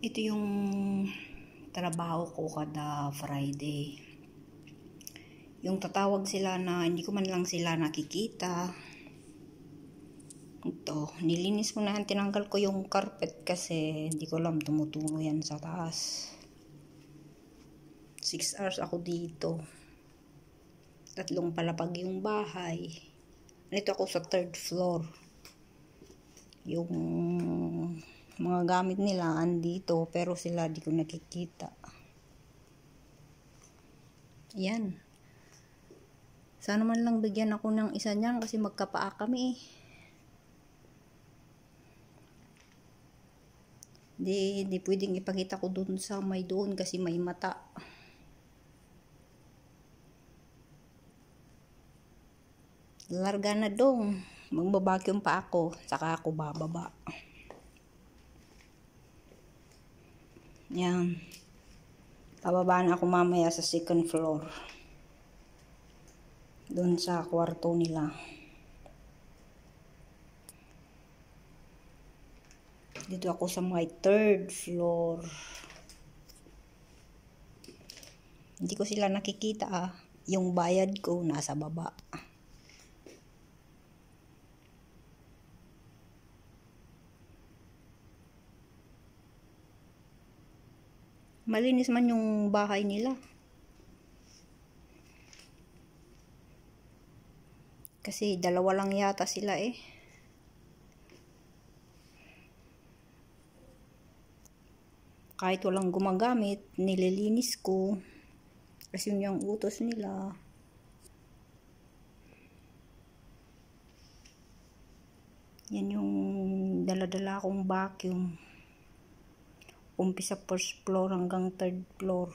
Ito yung trabaho ko kada Friday. Yung tatawag sila na hindi ko man lang sila nakikita. Ito, nilinis ko na, tinanggal ko yung carpet kasi hindi ko alam, tumutulo yan sa taas. 6 hours ako dito. 3 palapag yung bahay. Nito ako sa 3rd floor. Yung mga gamit nila andito pero sila di ko nakikita. Yan. Sana man lang bigyan ako ng isa niyan kasi magkapaa kami eh. Di pwedeng ipakita ko dun sa may doon kasi may mata. Larga na dong. Magbabacuum pa ako. Saka ako bababa. Yan. Pababa na ako mamaya sa 2nd floor. Doon sa kwarto nila. Dito ako sa my 3rd floor. Hindi ko sila nakikita ah. Yung bayad ko nasa baba. Malinis man yung bahay nila. Kasi 2 lang yata sila eh. Kahit walang gumagamit, nililinis ko. Kasi yun yung utos nila. Yan yung dala-dala akong vacuum. Umpisa 1st floor hanggang 3rd floor.